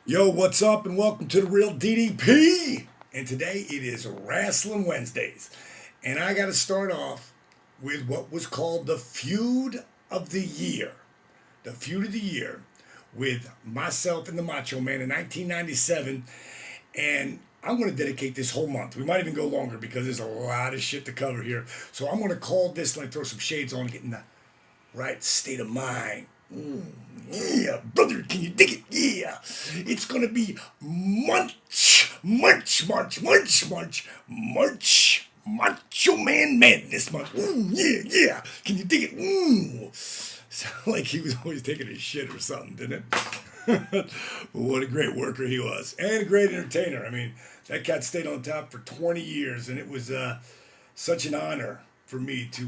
Yo, what's up, and welcome to the Real DDP. And today it is Wrestling Wednesdays. And I got to start off with what was called the Feud of the Year. The Feud of the Year with myself and the Macho Man in 1997. And I'm going to dedicate this whole month. We might even go longer because there's a lot of shit to cover here. So I'm going to call this, like, throw some shades on, get in the right state of mind. Yeah, brother, can you dig it? Yeah, it's gonna be March Macho Man Madness month. Yeah, can you dig it? Sound like he was always taking a shit or something, didn't it? What a great worker he was, and a great entertainer. I mean, that cat stayed on top for 20 years, and it was such an honor for me to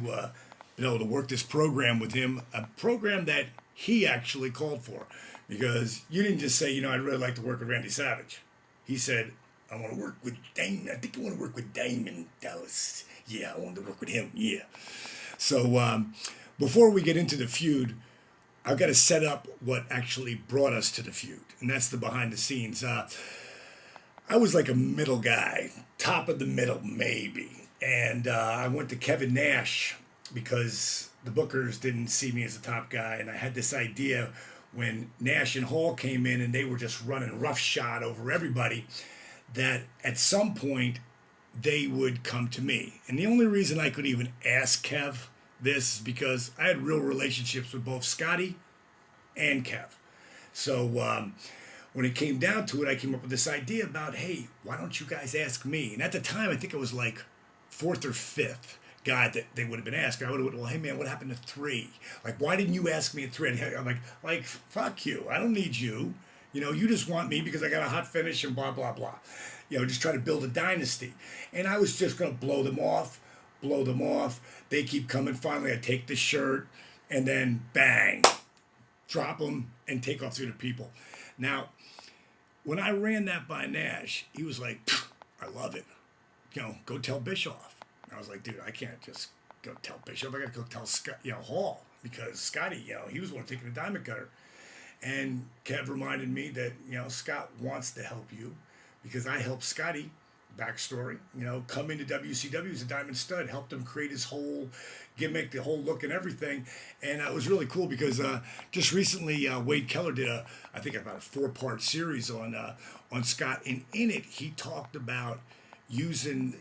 be able to work this program with him, a program that he actually called for. Because you didn't just say, I'd really like to work with Randy Savage. He said, I want to work with Damon. I think I want to work with Damon Dallas. Yeah, I want to work with him. Yeah. So before we get into the feud, I've got to set up what actually brought us to the feud. And that's the behind the scenes. I was like a middle guy, top of the middle, maybe. And I went to Kevin Nash because the bookers didn't see me as a top guy. And I had this idea when Nash and Hall came in and they were just running roughshod over everybody that at some point they would come to me. And the only reason I could even ask Kev this is because I had real relationships with both Scotty and Kev. So when it came down to it, I came up with this idea about, hey, why don't you guys ask me? And at the time, I think it was like fourth or fifth guy that they would have been asking. I would have, well, hey man, what happened to three? Like, why didn't you ask me at three? I'm like, fuck you. I don't need you. You just want me because I got a hot finish and blah, blah, blah. Just try to build a dynasty. And I was just going to blow them off. They keep coming. Finally, I take the shirt and then bang, drop them and take off through the people. Now, when I ran that by Nash, he was like, I love it. Go tell Bischoff. And I was like, dude, I can't just go tell Bischoff. I got to go tell Scott, Hall, because Scotty, he was the one taking the diamond cutter. And Kev reminded me that, Scott wants to help you because I helped Scotty, backstory, come into WCW as a diamond stud, helped him create his whole gimmick, the whole look and everything. And it was really cool because just recently Wade Keller did I think about a 4-part series on Scott. And in it, he talked about using,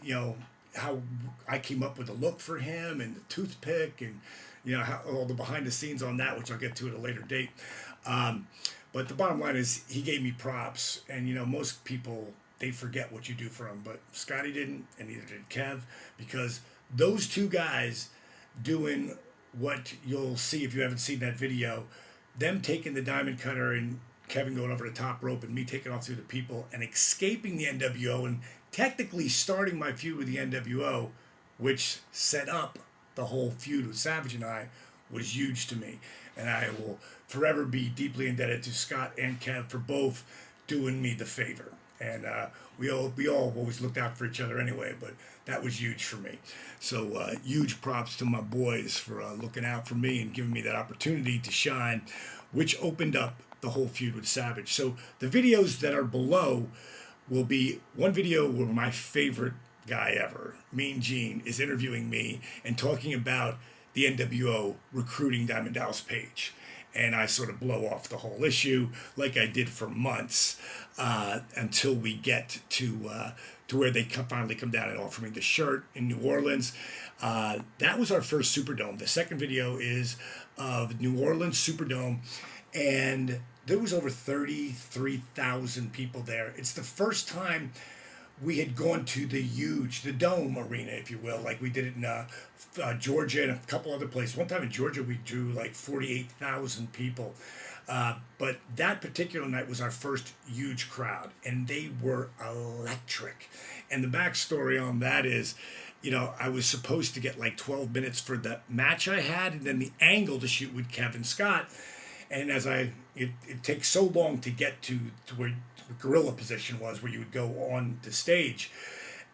how I came up with the look for him and the toothpick and, how, all the behind the scenes on that, which I'll get to at a later date. But the bottom line is he gave me props, and most people, they forget what you do for them, but Scotty didn't, and neither did Kev, because those two guys doing what you'll see if you haven't seen that video, them taking the diamond cutter and Kevin going over the top rope and me taking off through the people and escaping the NWO and technically starting my feud with the NWO, which set up the whole feud with Savage and I, was huge to me. And I will forever be deeply indebted to Scott and Kev for both doing me the favor. And we all always looked out for each other anyway, but that was huge for me. So huge props to my boys for looking out for me and giving me that opportunity to shine, which opened up the whole feud with Savage. So the videos that are below will be one video where my favorite guy ever, Mean Gene, is interviewing me and talking about the NWO recruiting Diamond Dallas Page. And I sort of blow off the whole issue like I did for months until we get to where they finally come down and offer me the shirt in New Orleans. That was our first Superdome. The second video is of New Orleans Superdome, and there was over 33,000 people there. It's the first time we had gone to the Dome arena, if you will, like we did it in Georgia and a couple other places. One time in Georgia, we drew like 48,000 people. But that particular night was our first huge crowd, and they were electric. And the backstory on that is, I was supposed to get like 12 minutes for the match I had, and then the angle to shoot with Kevin Scott. And it takes so long to get to where the gorilla position was, where you would go on the stage.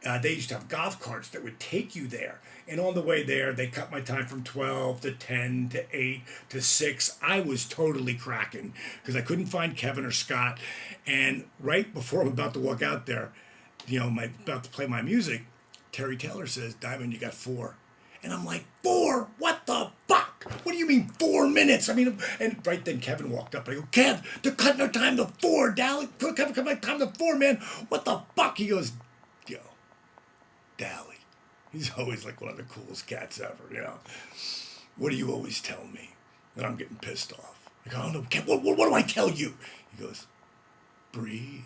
They used to have golf carts that would take you there. And on the way there, they cut my time from 12 to 10 to 8 to 6. I was totally cracking because I couldn't find Kevin or Scott. And right before I'm about to walk out there, about to play my music, Terry Taylor says, Diamond, you got 4. And I'm like, 4? What the fuck? What do you mean 4 minutes? I mean, and right then Kevin walked up. I go, Kev, they're cutting our time to 4. Dally, Kevin, cut my time to 4, man. What the fuck? He goes, yo, Dally. He's always like one of the coolest cats ever. What do you always tell me? And I'm getting pissed off. I go, I don't know, Kev, what do I tell you? He goes, breathe.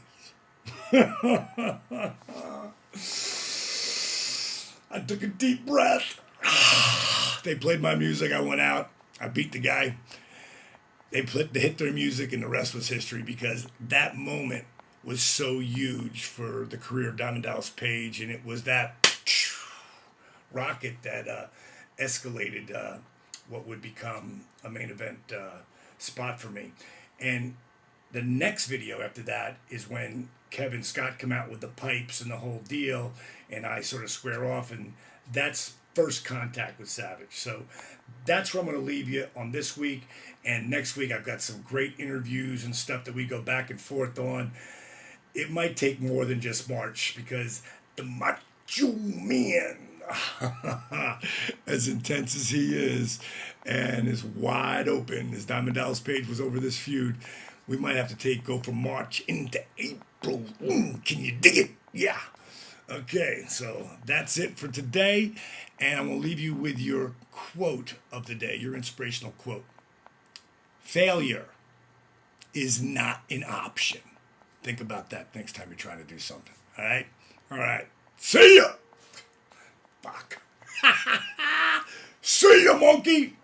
I took a deep breath. They played my music. I went out. I beat the guy. They hit their music, and the rest was history because that moment was so huge for the career of Diamond Dallas Page, and it was that rocket that escalated what would become a main event spot for me. And the next video after that is when Kevin Scott come out with the pipes and the whole deal, and I sort of square off, and that's first contact with Savage. So that's where I'm going to leave you on this week. And next week I've got some great interviews and stuff that we go back and forth on. It might take more than just March because the Macho Man, as intense as he is and as wide open as Diamond Dallas Page was over this feud, we might have to go from March into April. Can you dig it? Yeah. Okay, so that's it for today. And I'm going to leave you with your quote of the day, your inspirational quote. Failure is not an option. Think about that next time you're trying to do something. All right? All right. See ya. Fuck. See ya, monkey.